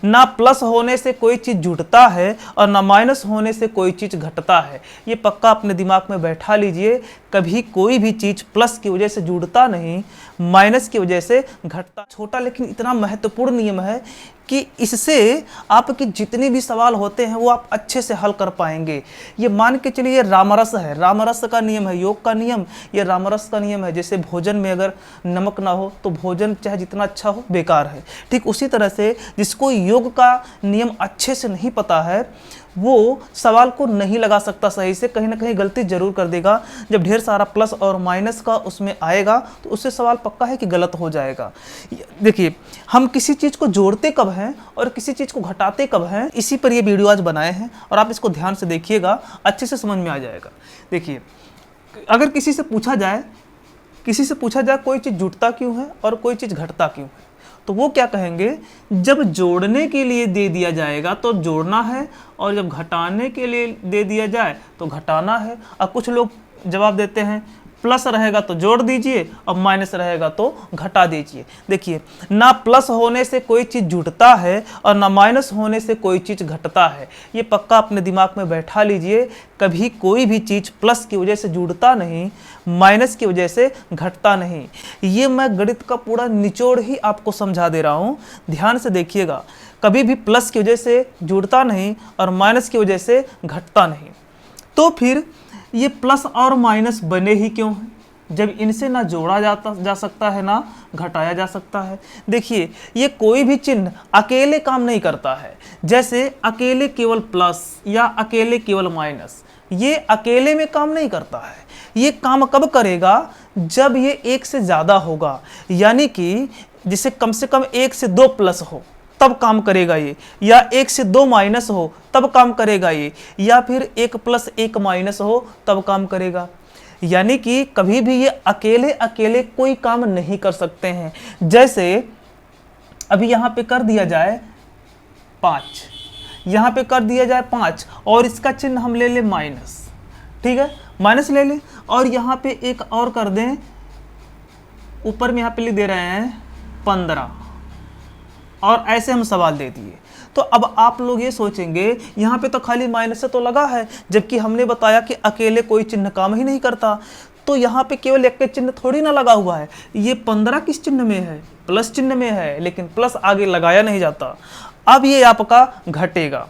ना प्लस होने से कोई चीज़ जुड़ता है और ना माइनस होने से कोई चीज़ घटता है। ये पक्का अपने दिमाग में बैठा लीजिए, कभी कोई भी चीज़ प्लस की वजह से जुड़ता नहीं, माइनस की वजह से घटता। छोटा लेकिन इतना महत्वपूर्ण नियम है कि इससे आपके जितने भी सवाल होते हैं वो आप अच्छे से हल कर पाएंगे। ये मान के चलिए, ये रामरस है, रामरस का नियम है, योग का नियम, ये रामरस का नियम है। जैसे भोजन में अगर नमक ना हो तो भोजन चाहे जितना अच्छा हो बेकार है, ठीक उसी तरह से जिसको योग का नियम अच्छे से नहीं पता है वो सवाल को नहीं लगा सकता सही से, कहीं ना कहीं गलती जरूर कर देगा। जब ढेर सारा प्लस और माइनस का उसमें आएगा तो उससे सवाल पक्का है कि गलत हो जाएगा। देखिए, हम किसी चीज़ को जोड़ते कब हैं और किसी चीज़ को घटाते कब हैं, इसी पर ये वीडियो आज बनाए हैं और आप इसको ध्यान से देखिएगा, अच्छे से समझ में आ जाएगा। देखिए, अगर किसी से पूछा जाए कोई चीज़ जुड़ता क्यों है और कोई चीज़ घटता क्यों है, तो वो क्या कहेंगे, जब जोड़ने के लिए दे दिया जाएगा तो जोड़ना है और जब घटाने के लिए दे दिया जाए तो घटाना है। और कुछ लोग जवाब देते हैं प्लस रहेगा तो जोड़ दीजिए और माइनस रहेगा तो घटा दीजिए। देखिए, ना प्लस होने से कोई चीज़ जुड़ता है और ना माइनस होने से कोई चीज़ घटता है। ये पक्का अपने दिमाग में बैठा लीजिए, कभी कोई भी चीज़ प्लस की वजह से जुड़ता नहीं, माइनस की वजह से घटता नहीं। ये मैं गणित का पूरा निचोड़ ही आपको समझा दे रहा हूँ, ध्यान से देखिएगा। कभी भी प्लस की वजह से जुड़ता नहीं और माइनस की वजह से घटता नहीं। तो फिर ये प्लस और माइनस बने ही क्यों हैं, जब इनसे ना जोड़ा जा सकता है ना घटाया जा सकता है। देखिए, ये कोई भी चिन्ह अकेले काम नहीं करता है। जैसे अकेले केवल प्लस या अकेले केवल माइनस, ये अकेले में काम नहीं करता है। ये काम कब करेगा, जब ये एक से ज़्यादा होगा, यानी कि जिसे कम से कम 1 से 2 प्लस हो तब काम करेगा ये, या 1 से 2 माइनस हो तब काम करेगा ये, या फिर 1 प्लस 1 माइनस हो तब काम करेगा। यानी कि कभी भी ये अकेले अकेले कोई काम नहीं कर सकते हैं। जैसे अभी यहाँ पे कर दिया जाए 5, यहाँ पे कर दिया जाए 5 और इसका चिन्ह हम ले लें माइनस, ठीक है, माइनस ले लें, और यहाँ पे एक और कर दें, ऊपर में यहाँ पे लिख दे रहे हैं 15, और ऐसे हम सवाल दे दिए। तो अब आप लोग ये सोचेंगे यहाँ पे तो खाली माइनस से तो लगा है, जबकि हमने बताया कि अकेले कोई चिन्ह काम ही नहीं करता। तो यहाँ पे केवल एक चिन्ह थोड़ी ना लगा हुआ है, ये 15 किस चिन्ह में है, प्लस चिन्ह में है, लेकिन प्लस आगे लगाया नहीं जाता। अब ये आपका घटेगा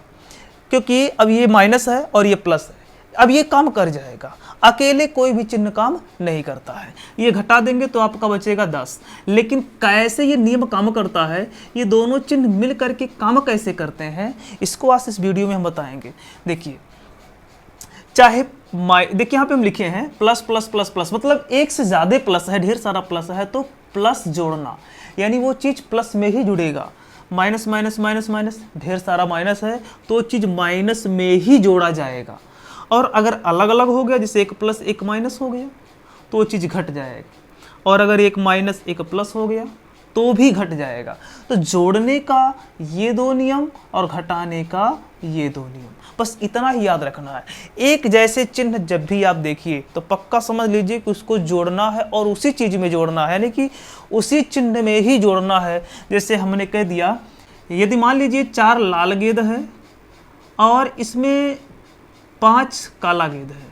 क्योंकि अब ये माइनस है और ये प्लस है, अब ये काम कर जाएगा। अकेले कोई भी चिन्ह काम नहीं करता है। ये घटा देंगे तो आपका बचेगा 10। लेकिन कैसे ये नियम काम करता है, ये दोनों चिन्ह मिल करके काम कैसे करते हैं, इसको आज इस वीडियो में हम बताएंगे। देखिए, चाहे देखिए यहाँ पे हम लिखे हैं प्लस प्लस प्लस प्लस, मतलब एक से ज़्यादा प्लस है, ढेर सारा प्लस है तो प्लस जोड़ना, यानी वो चीज़ प्लस में ही जुड़ेगा। माइनस माइनस माइनस माइनस, ढेर सारा माइनस है तो चीज़ माइनस में ही जोड़ा जाएगा। और अगर अलग अलग हो गया, जैसे 1 प्लस 1 माइनस हो गया तो वो चीज़ घट जाएगी, और अगर 1 माइनस 1 प्लस हो गया तो भी घट जाएगा। तो जोड़ने का ये 2 नियम और घटाने का ये 2 नियम, बस इतना ही याद रखना है। एक जैसे चिन्ह जब भी आप देखिए तो पक्का समझ लीजिए कि उसको जोड़ना है और उसी चीज़ में जोड़ना है, यानी कि उसी चिन्ह में ही जोड़ना है। जैसे हमने कह दिया, यदि मान लीजिए 4 लाल गेंद है और इसमें 5 काला गेंद है,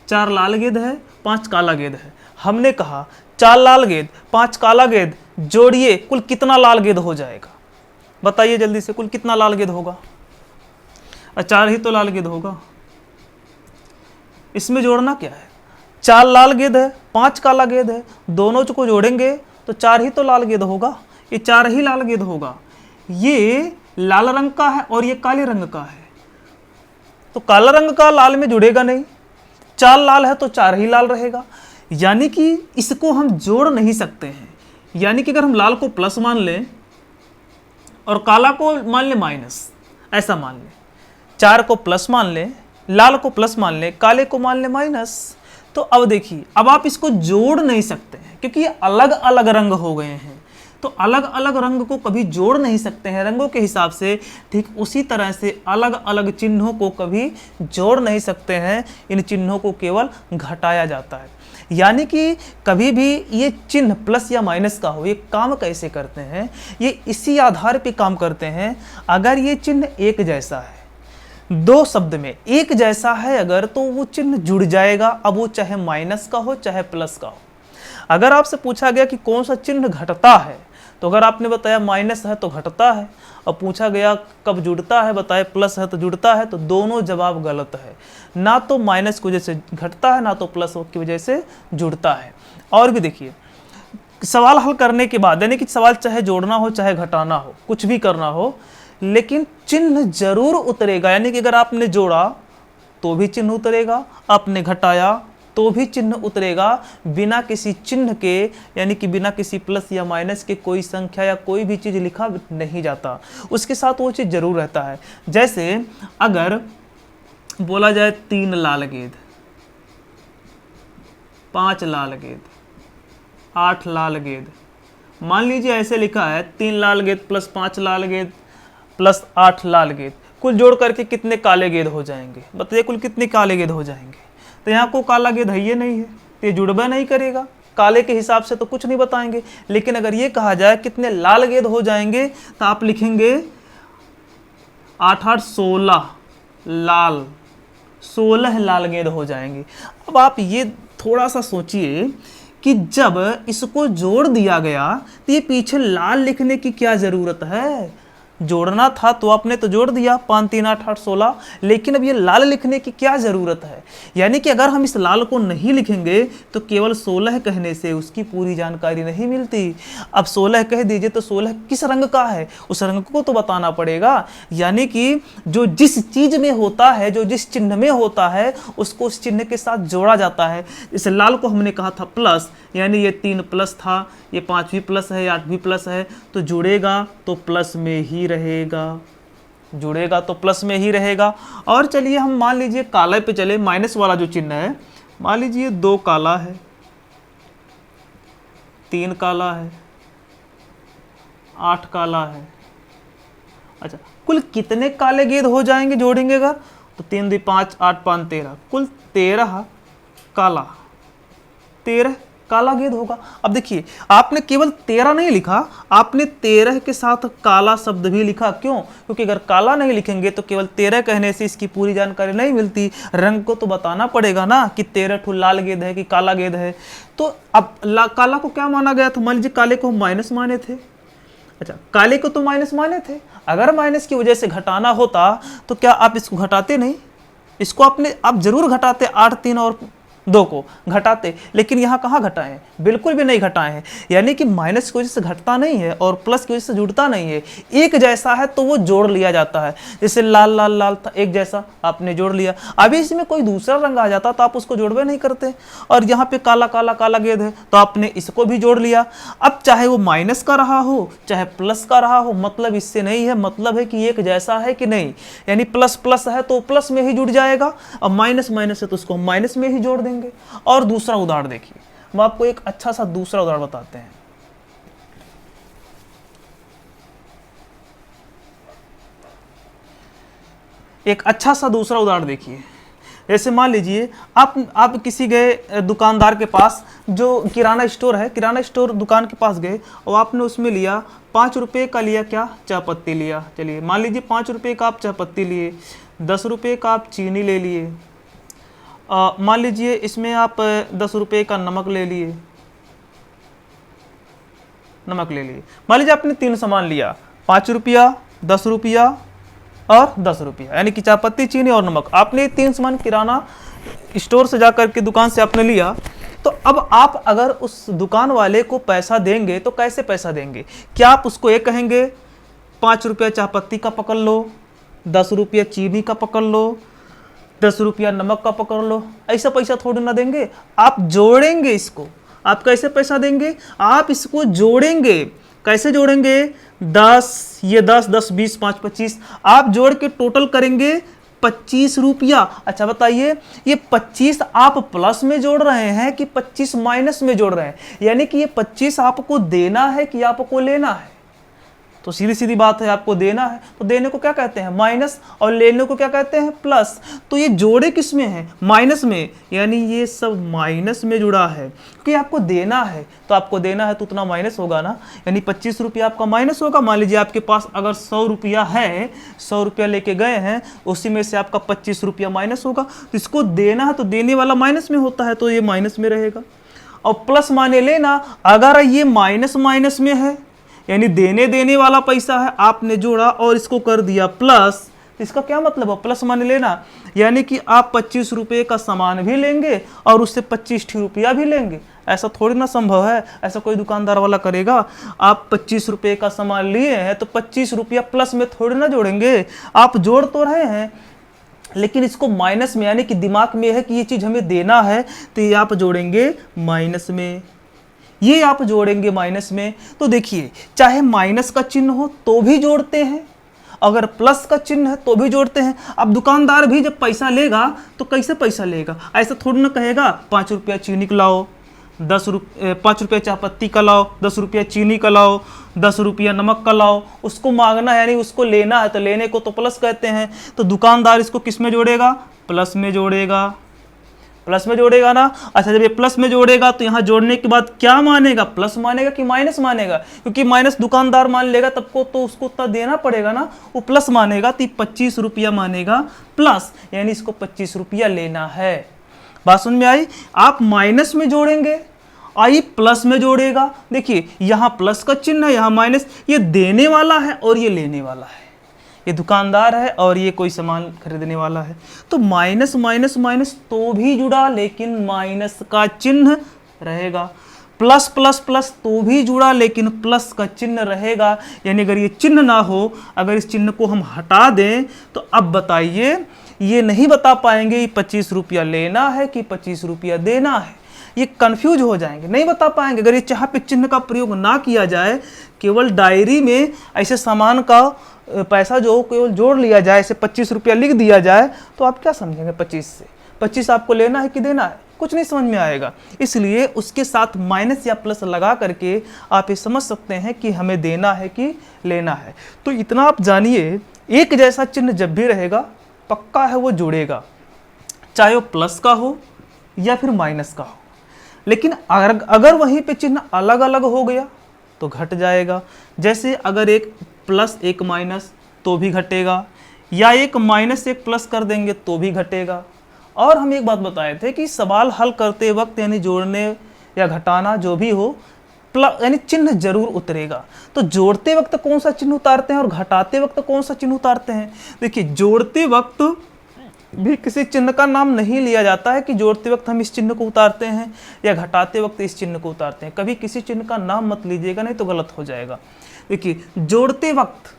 4 लाल गेंद है 5 काला गेंद है, हमने कहा 4 लाल गेंद 5 काला गेंद जोड़िए, कुल कितना लाल गेंद हो जाएगा, बताइए जल्दी से, कुल कितना लाल गेंद होगा? 4 ही तो लाल गेंद होगा। इसमें जोड़ना क्या है, 4 लाल गेंद है 5 काला गेंद है, दोनों को जोड़ेंगे तो 4 ही तो लाल गेंद होगा, ये 4 ही लाल गेंद होगा। ये लाल रंग का है और ये काले रंग का है, तो काला रंग का लाल में जुड़ेगा नहीं, 4 लाल है तो 4 ही लाल रहेगा। यानी कि इसको हम जोड़ नहीं सकते हैं। यानी कि अगर हम लाल को प्लस मान लें और काला को मान लें माइनस, ऐसा मान लें, 4 को प्लस मान लें, लाल को प्लस मान लें, काले को मान लें माइनस, तो अब देखिए, अब आप इसको जोड़ नहीं सकते हैं क्योंकि ये अलग अलग रंग हो गए हैं। तो अलग अलग रंग को कभी जोड़ नहीं सकते हैं रंगों के हिसाब से, ठीक उसी तरह से अलग अलग चिन्हों को कभी जोड़ नहीं सकते हैं, इन चिन्हों को केवल घटाया जाता है। यानी कि कभी भी ये चिन्ह प्लस या माइनस का हो, ये काम कैसे करते हैं, ये इसी आधार पे काम करते हैं। अगर ये चिन्ह एक जैसा है, दो शब्द में एक जैसा है अगर, तो वो चिन्ह जुड़ जाएगा। अब वो चाहे माइनस का हो चाहे प्लस का हो। अगर आपसे पूछा गया कि कौन सा चिन्ह घटता है, तो अगर आपने बताया माइनस है तो घटता है, और पूछा गया कब जुड़ता है, बताया प्लस है तो जुड़ता है, तो दोनों जवाब गलत है। ना तो माइनस की वजह से घटता है, ना तो प्लस की वजह से जुड़ता है। और भी देखिए, सवाल हल करने के बाद, यानी कि सवाल चाहे जोड़ना हो चाहे घटाना हो, कुछ भी करना हो, लेकिन चिन्ह जरूर उतरेगा। यानी कि अगर आपने जोड़ा तो भी चिन्ह उतरेगा, आपने घटाया तो भी चिन्ह उतरेगा। बिना किसी चिन्ह के, यानी कि बिना किसी प्लस या माइनस के कोई संख्या या कोई भी चीज़ लिखा नहीं जाता, उसके साथ वो चीज़ जरूर रहता है। जैसे अगर बोला जाए 3 लाल गेंद, 5 लाल गेंद, 8 लाल गेंद, मान लीजिए ऐसे लिखा है 3 लाल गेंद प्लस 5 लाल गेंद प्लस 8 लाल गेंद, कुल जोड़ करके कितने काले गेंद हो जाएंगे? बताइए कुल कितने काले गेंद हो जाएंगे? तो यहाँ को काला गेंद है ये नहीं है, तो ये जुड़बा नहीं करेगा। काले के हिसाब से तो कुछ नहीं बताएंगे। लेकिन अगर ये कहा जाए कितने लाल गेंद हो जाएंगे, तो आप लिखेंगे 8 8 16 लाल, 16 लाल गेंद हो जाएंगे। अब आप ये थोड़ा सा सोचिए कि जब इसको जोड़ दिया गया तो ये पीछे लाल लिखने की क्या जरूरत है? जोड़ना था तो आपने तो जोड़ दिया 5 3 8 8 16, लेकिन अब ये लाल लिखने की क्या ज़रूरत है? यानी कि अगर हम इस लाल को नहीं लिखेंगे तो केवल 16 कहने से उसकी पूरी जानकारी नहीं मिलती। अब 16 कह दीजिए तो 16 किस रंग का है, उस रंग को तो बताना पड़ेगा। यानी कि जो जिस चीज़ में होता है, जो जिस चिन्ह में होता है, उसको उस चिन्ह के साथ जोड़ा जाता है। इस लाल को हमने कहा था प्लस, यानी ये 3 प्लस था, ये 5 भी प्लस है, 8 भी प्लस है, तो जुड़ेगा तो प्लस में ही रहेगा, जुड़ेगा तो प्लस में ही रहेगा। और चलिए हम मान लीजिए काले पे चले, माइनस वाला जो चिन्ह है, मान लीजिए 2 काला है, 3 काला है, 8 काला है। अच्छा, कुल कितने काले गेंद हो जाएंगे जोड़ेंगे अगर? तो 3 2 5 8 5 13, कुल 13 काला, 13 काला गेंद होगा। अब देखिए, आपने केवल 13 नहीं लिखा, आपने 13 के साथ काला शब्द भी लिखा। क्यों? क्योंकि अगर काला नहीं लिखेंगे तो केवल 13 कहने से इसकी पूरी जानकारी नहीं मिलती। रंग को तो बताना पड़ेगा ना कि 13 ठो लाल गेंद है कि काला गेंद है। तो अब काला को क्या माना गया था? मान लीजिए काले को हम माइनस माने थे। अच्छा, काले को तो माइनस माने थे। अगर माइनस की वजह से घटाना होता तो क्या आप इसको घटाते नहीं? इसको आप जरूर घटाते, 8 3 और 2 को घटाते, लेकिन यहाँ कहाँ घटाए हैं? बिल्कुल भी नहीं घटाए हैं। यानी कि माइनस की वजह से घटता नहीं है और प्लस की वजह से जुड़ता नहीं है। एक जैसा है तो वो जोड़ लिया जाता है। जैसे लाल लाल लाल था, एक जैसा, आपने जोड़ लिया। अभी इसमें कोई दूसरा रंग आ जाता तो आप उसको जोड़वे नहीं करते। और यहाँ पे काला काला काला गेंद है तो आपने इसको भी जोड़ लिया। अब चाहे वो माइनस का रहा हो चाहे प्लस का रहा हो, मतलब इससे नहीं है, मतलब है कि एक जैसा है कि नहीं। यानी प्लस प्लस है तो प्लस में ही जुड़ जाएगा, और माइनस माइनस है तो उसको माइनस में ही जोड़ देंगे। और दूसरा उदाहरण देखिए, हम आपको एक अच्छा सा दूसरा उदाहरण बताते हैं। एक अच्छा सा दूसरा उदाहरण देखिए। जैसे मान लीजिए आप किसी गए दुकानदार के पास, जो किराना स्टोर है, किराना स्टोर दुकान के पास गए और आपने उसमें लिया 5 रुपये का लिया क्या? चाय पत्ती लिया। चलिए मान लीजिए 5 रुपये का आप चाय पत्ती लिए, 10 रुपये का आप चीनी ले लिए, मान लीजिए इसमें आप 10 रुपये का नमक ले लिए, मान लीजिए आपने 3 सामान लिया, 5 रुपया, 10 रुपया और 10 रुपया, यानी कि चाय पत्ती, चीनी और नमक। आपने 3 सामान किराना स्टोर से जाकर के दुकान से आपने लिया। तो अब आप अगर उस दुकान वाले को पैसा देंगे तो कैसे पैसा देंगे? क्या आप उसको ये कहेंगे 5 रुपया चाय पत्ती का पकड़ लो, 10 रुपया चीनी का पकड़ लो, 10 रुपया नमक का पकड़ लो? ऐसा पैसा थोड़ी ना देंगे। आप जोड़ेंगे इसको। आप कैसे पैसा देंगे? आप इसको जोड़ेंगे। कैसे जोड़ेंगे? 10, ये 10 10 20 5 25, आप जोड़ के टोटल करेंगे 25 रुपया। अच्छा बताइए, ये 25 आप प्लस में जोड़ रहे हैं कि 25 माइनस में जोड़ रहे हैं? यानी कि ये 25 आपको देना है कि आपको लेना है? तो सीधी सीधी बात है, आपको देना है तो देने को क्या कहते हैं माइनस, और लेने को क्या कहते हैं प्लस। तो ये जोड़े किस में है, माइनस में, यानी ये सब माइनस में जुड़ा है, क्योंकि आपको देना है तो आपको देना है तो उतना माइनस होगा ना, यानी 25 रुपया आपका माइनस होगा। मान लीजिए आपके पास अगर 100 रुपया है, 100 रुपया लेके गए हैं, उसी में से आपका 25 रुपया माइनस होगा, तो इसको देना है तो देने वाला माइनस में होता है तो ये माइनस में रहेगा। और प्लस माने लेना, अगर ये माइनस माइनस में है, यानी देने वाला पैसा है, आपने जोड़ा और इसको कर दिया प्लस, इसका क्या मतलब है प्लस मान लेना, यानी कि आप 25 रुपये का सामान भी लेंगे और उससे 25 रुपया भी लेंगे। ऐसा थोड़ी ना संभव है, ऐसा कोई दुकानदार वाला करेगा। आप 25 रुपये का सामान लिए हैं तो 25 रुपया प्लस में थोड़ी ना जोड़ेंगे, आप जोड़ तो रहे हैं लेकिन इसको माइनस में, यानी कि दिमाग में है कि ये चीज़ हमें देना है तो ये आप जोड़ेंगे माइनस में, ये आप जोड़ेंगे माइनस में। तो देखिए चाहे माइनस का चिन्ह हो तो भी जोड़ते हैं, अगर प्लस का चिन्ह है तो भी जोड़ते हैं। अब दुकानदार भी जब पैसा लेगा तो कैसे पैसा लेगा, ऐसा थोड़ी ना कहेगा 5 रुपया चीनी का लाओ, 5 रुपया चायपत्ती का लाओ, 10 रुपया चीनी का लाओ, 10 रुपया नमक का लाओ। उसको मांगना है यानी उसको लेना है, तो लेने को तो प्लस कहते हैं। तो दुकानदार इसको किस में जोड़ेगा, प्लस में जोड़ेगा, प्लस में जोड़ेगा ना। अच्छा जब ये प्लस में जोड़ेगा तो यहाँ जोड़ने के बाद क्या मानेगा, प्लस मानेगा कि माइनस मानेगा, क्योंकि माइनस दुकानदार मान लेगा तब को तो उसको उतना देना पड़ेगा ना, वो प्लस मानेगा तो 25 रुपया मानेगा प्लस, यानी इसको 25 रुपया लेना है। बात समझ में आई। आप माइनस में जोड़ेंगे, आई प्लस में जोड़ेगा। देखिए यहाँ प्लस का चिन्ह है, यहाँ माइनस, ये देने वाला है और ये लेने वाला है, ये दुकानदार है और ये कोई सामान खरीदने वाला है। तो माइनस माइनस माइनस तो भी जुड़ा लेकिन माइनस का चिन्ह रहेगा, प्लस प्लस प्लस तो भी जुड़ा लेकिन प्लस का चिन्ह रहेगा। यानी अगर ये चिन्ह ना हो, अगर इस चिन्ह को हम हटा दें तो अब बताइए ये नहीं बता पाएंगे 25 रुपया लेना है कि 25 रुपया देना है, ये कंफ्यूज हो जाएंगे, नहीं बता पाएंगे। अगर ये चाह पे चिन्ह का प्रयोग ना किया जाए, केवल डायरी में ऐसे सामान का पैसा जो केवल जोड़ लिया जाए, ऐसे 25 रुपया लिख दिया जाए, तो आप क्या समझेंगे 25 से 25 आपको लेना है कि देना है, कुछ नहीं समझ में आएगा। इसलिए उसके साथ माइनस या प्लस लगा करके आप ये समझ सकते हैं कि हमें देना है कि लेना है। तो इतना आप जानिए, एक जैसा चिन्ह जब भी रहेगा पक्का है वो जुड़ेगा, चाहे वो प्लस का हो या फिर माइनस का हो। लेकिन अगर वहीं पे चिन्ह अलग अलग हो गया तो घट जाएगा। जैसे अगर एक प्लस एक माइनस तो भी घटेगा, या एक माइनस एक प्लस कर देंगे तो भी घटेगा। और हम एक बात बताए थे कि सवाल हल करते वक्त यानी जोड़ने या घटाना जो भी हो, यानी चिन्ह जरूर उतरेगा। तो जोड़ते वक्त कौन सा चिन्ह उतारते हैं और घटाते वक्त कौन सा चिन्ह उतारते हैं। देखिए जोड़ते वक्त भी किसी चिन्ह का नाम नहीं लिया जाता है कि जोड़ते वक्त हम इस चिन्ह को उतारते हैं या घटाते वक्त इस चिन्ह को उतारते हैं। कभी किसी चिन्ह का नाम मत लीजिएगा, नहीं तो गलत हो जाएगा। देखिए जोड़ते वक्त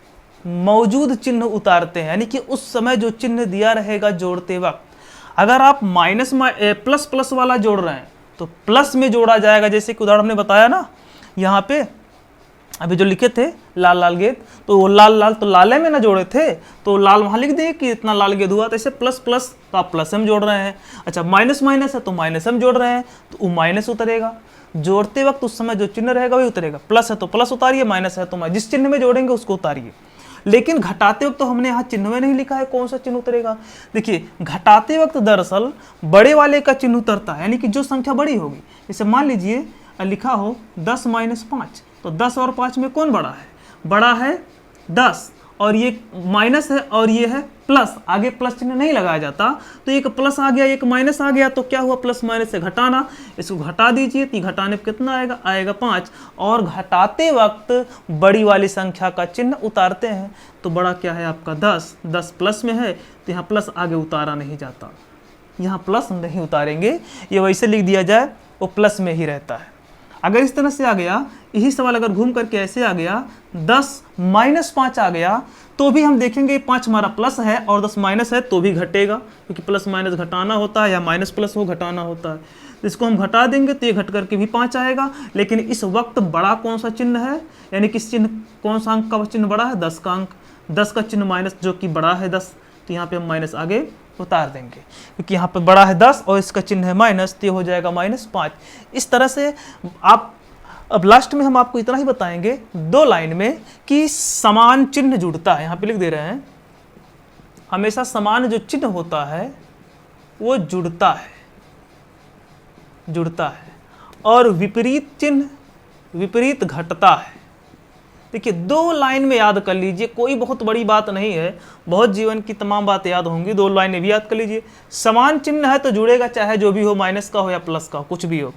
मौजूद चिन्ह उतारते हैं, यानी कि उस समय जो चिन्ह दिया रहेगा जोड़ते वक्त। अगर आप माइनस प्लस प्लस वाला जोड़ रहे हैं तो प्लस में जोड़ा जाएगा। जैसे कि उदाहरण हमने बताया ना, यहाँ पे अभी जो लिखे थे लाल लाल गेंद, तो वो लाल लाल तो लाले में ना जोड़े थे, तो लाल वहाँ लिख दिए कि इतना लाल गेंद हुआ। तो ऐसे प्लस प्लस तो आप प्लस में जोड़ रहे हैं। अच्छा माइनस माइनस है तो माइनस में जोड़ रहे हैं, तो वो माइनस उतरेगा। जोड़ते वक्त उस समय जो चिन्ह रहेगा वही उतरेगा। प्लस है तो प्लस उतारिए, माइनस है तो माइनस, जिस चिन्ह में जोड़ेंगे उसको उतारिए। लेकिन घटाते वक्त तो हमने यहाँ चिन्ह में नहीं लिखा है कौन सा चिन्ह उतरेगा। देखिए घटाते वक्त दरअसल बड़े वाले का चिन्ह उतरता है, यानी कि जो संख्या बड़ी होगी। जैसे मान लीजिए लिखा हो 10 - 5, तो 10 और 5 में कौन बड़ा है, बड़ा है 10, और ये माइनस है और ये है प्लस, आगे प्लस चिन्ह नहीं लगाया जाता। तो एक प्लस आ गया एक माइनस आ गया, तो क्या हुआ, प्लस माइनस से घटाना, इसको घटा दीजिए तो घटाने पर कितना आएगा, आएगा 5। और घटाते वक्त बड़ी वाली संख्या का चिन्ह उतारते हैं, तो बड़ा क्या है आपका 10, 10 प्लस में है तो यहाँ प्लस आगे उतारा नहीं जाता, यहाँ प्लस नहीं उतारेंगे, ये वैसे लिख दिया जाए वो प्लस में ही रहता है। अगर इस तरह से आ गया, यही सवाल अगर घूम करके ऐसे आ गया 10 - 5 आ गया, तो भी हम देखेंगे 5 हमारा प्लस है और 10 माइनस है तो भी घटेगा, क्योंकि प्लस माइनस घटाना होता है या माइनस प्लस हो घटाना होता है। तो इसको हम घटा देंगे तो ये घट करके भी 5 आएगा। लेकिन इस वक्त बड़ा कौन सा चिन्ह है, यानी किस चिन्ह, कौन सा अंक का चिन्ह बड़ा है, 10 का अंक, 10 का चिन्ह माइनस जो कि बड़ा है 10, तो यहाँ पे हम माइनस आगे उतार देंगे, क्योंकि यहाँ पे बड़ा है 10 और इसका चिन्ह है माइनस, तो ये हो जाएगा -5। इस तरह से आप अब लास्ट में हम आपको इतना ही बताएंगे 2 लाइन में कि समान चिन्ह जुड़ता है। यहां पे लिख दे रहे हैं, हमेशा समान जो चिन्ह होता है वो जुड़ता है, और विपरीत चिन्ह विपरीत घटता है। देखिए 2 लाइन में याद कर लीजिए, कोई बहुत बड़ी बात नहीं है, बहुत जीवन की तमाम बातें याद होंगी, 2 लाइनें भी याद कर लीजिए। समान चिन्ह है तो जुड़ेगा, चाहे जो भी हो, माइनस का हो या प्लस का हो, कुछ भी हो,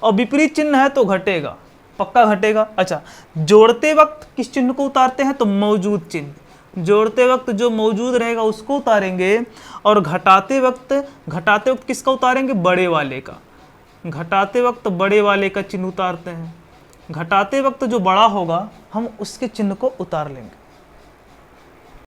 और विपरीत चिन्ह है तो घटेगा, पक्का घटेगा। अच्छा, जोड़ते वक्त किस चिन्ह को उतारते हैं, तो मौजूद चिन्ह, जोड़ते वक्त जो मौजूद रहेगा उसको उतारेंगे, और घटाते वक्त किसका उतारेंगे, बड़े वाले का। घटाते वक्त बड़े वाले का चिन्ह उतारते हैं, घटाते वक्त जो बड़ा होगा हम उसके चिन्ह को उतार लेंगे।